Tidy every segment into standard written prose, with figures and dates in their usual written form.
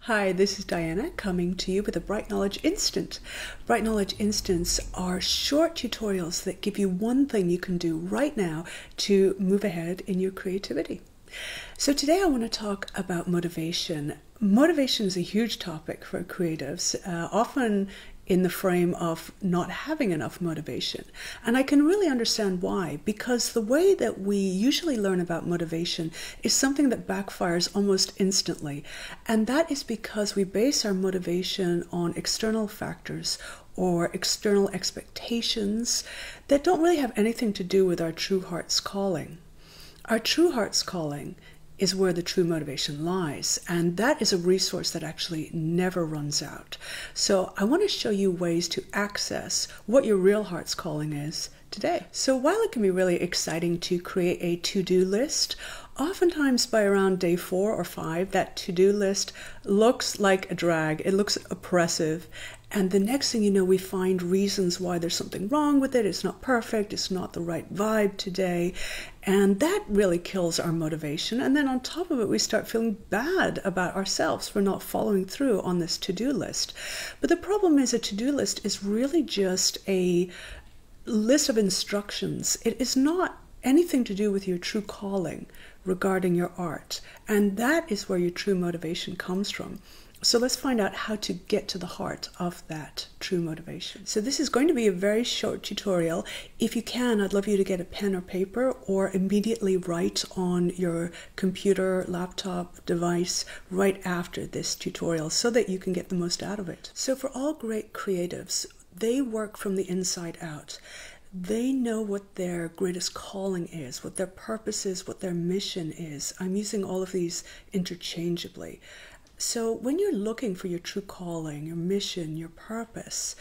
Hi, this is Diana coming to you with a Bright Knowledge Instant. Bright Knowledge Instants are short tutorials that give you one thing you can do right now to move ahead in your creativity. So today I want to talk about motivation. Motivation is a huge topic for creatives, often in the frame of not having enough motivation. And I can really understand why, because the way that we usually learn about motivation is something that backfires almost instantly. And that is because we base our motivation on external factors or external expectations that don't really have anything to do with our true heart's calling. Our true heart's calling is where the true motivation lies, and that is a resource that actually never runs out. So I want to show you ways to access what your real heart's calling is today. So while it can be really exciting to create a to-do list, oftentimes by around day 4 or 5, that to-do list looks like a drag. It looks oppressive. And the next thing you know, we find reasons why there's something wrong with it. It's not perfect. It's not the right vibe today. And that really kills our motivation. And then on top of it, we start feeling bad about ourselves for not following through on this to-do list. But the problem is a to-do list is really just a list of instructions. It is not anything to do with your true calling regarding your art. And that is where your true motivation comes from. So let's find out how to get to the heart of that true motivation. So this is going to be a very short tutorial. If you can, I'd love you to get a pen or paper or immediately write on your computer, laptop, device right after this tutorial so that you can get the most out of it. So for all great creatives, they work from the inside out. They know what their greatest calling is, what their purpose is, what their mission is. I'm using all of these interchangeably. So when you're looking for your true calling, your mission, your purpose,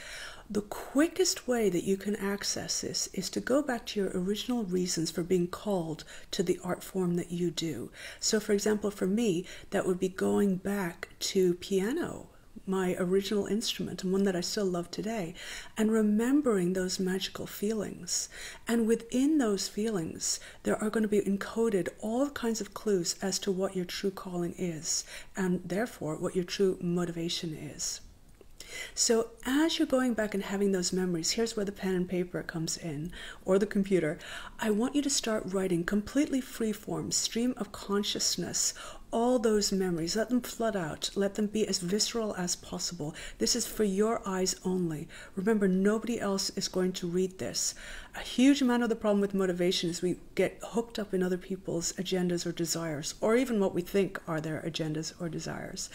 the quickest way that you can access this is to go back to your original reasons for being called to the art form that you do. So for example, for me, that would be going back to piano, my original instrument and one that I still love today, and remembering those magical feelings. And within those feelings, there are going to be encoded all kinds of clues as to what your true calling is, and therefore what your true motivation is. So as you're going back and having those memories, here's where the pen and paper comes in, or the computer. I want you to start writing completely free-form, stream of consciousness, all those memories. Let them flood out. Let them be as visceral as possible. This is for your eyes only. Remember, nobody else is going to read this. A huge amount of the problem with motivation is we get hooked up in other people's agendas or desires, or even what we think are their agendas or desires.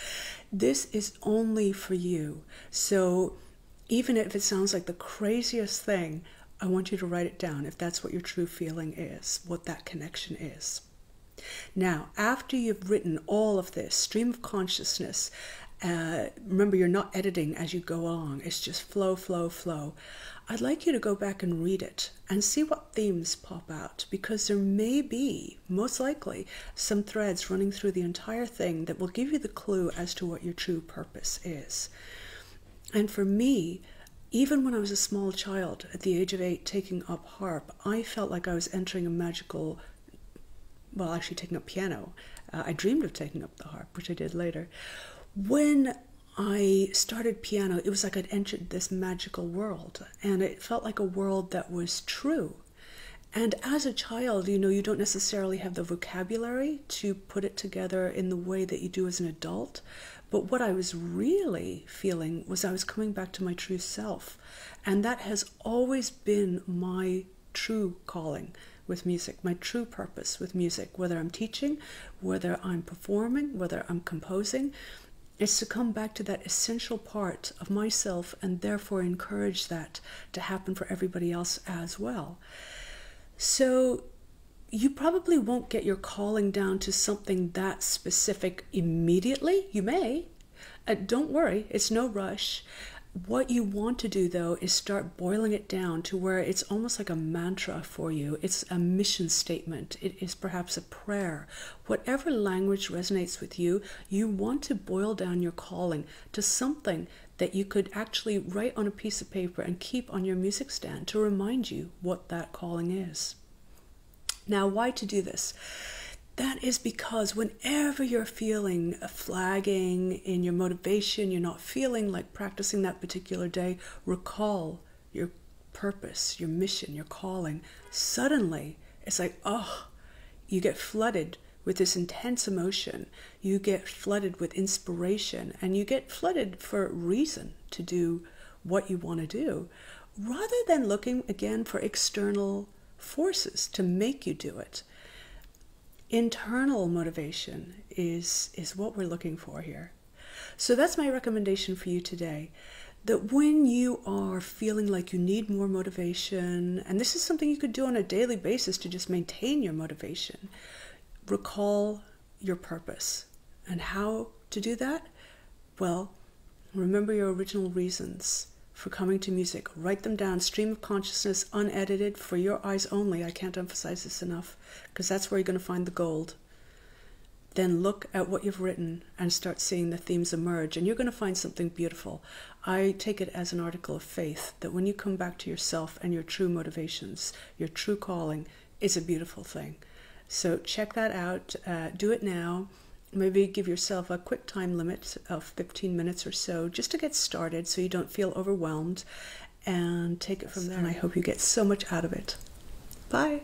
This is only for you. So even if it sounds like the craziest thing, I want you to write it down if that's what your true feeling is, what that connection is. Now, after you've written all of this stream of consciousness, remember you're not editing as you go along. It's just flow, flow, flow. I'd like you to go back and read it and see what themes pop out, because there may be, most likely, some threads running through the entire thing that will give you the clue as to what your true purpose is. And for me, even when I was a small child, at the age of 8, taking up harp, I felt like I was entering a magical, well, actually taking up piano. I dreamed of taking up the harp, which I did later. When I started piano, it was like I'd entered this magical world, and it felt like a world that was true. And as a child, you don't necessarily have the vocabulary to put it together in the way that you do as an adult. But what I was really feeling was I was coming back to my true self. And that has always been my true calling with music, my true purpose with music, whether I'm teaching, whether I'm performing, whether I'm composing. It's to come back to that essential part of myself and therefore encourage that to happen for everybody else as well. So you probably won't get your calling down to something that specific immediately. You may. Don't worry, it's no rush. What you want to do, though, is start boiling it down to where it's almost like a mantra for you. It's a mission statement. It is perhaps a prayer. Whatever language resonates with you, you want to boil down your calling to something that you could actually write on a piece of paper and keep on your music stand to remind you what that calling is. Now, why to do this? That is because whenever you're feeling a flagging in your motivation, you're not feeling like practicing that particular day, recall your purpose, your mission, your calling. Suddenly, it's like, oh, you get flooded with this intense emotion. You get flooded with inspiration, and you get flooded for a reason to do what you want to do, rather than looking again for external forces to make you do it. Internal motivation is what we're looking for here. So that's my recommendation for you today, that when you are feeling like you need more motivation, and this is something you could do on a daily basis to just maintain your motivation, recall your purpose. And how to do that? Well, remember your original reasons for coming to music. Write them down, stream of consciousness, unedited, for your eyes only. I can't emphasize this enough, because that's where you're going to find the gold. Then look at what you've written and start seeing the themes emerge, and you're going to find something beautiful. I take it as an article of faith that when you come back to yourself and your true motivations, your true calling, is a beautiful thing. So check that out. Do it now. Maybe give yourself a quick time limit of 15 minutes or so just to get started so you don't feel overwhelmed, and take it from there. And I hope you get so much out of it. Bye.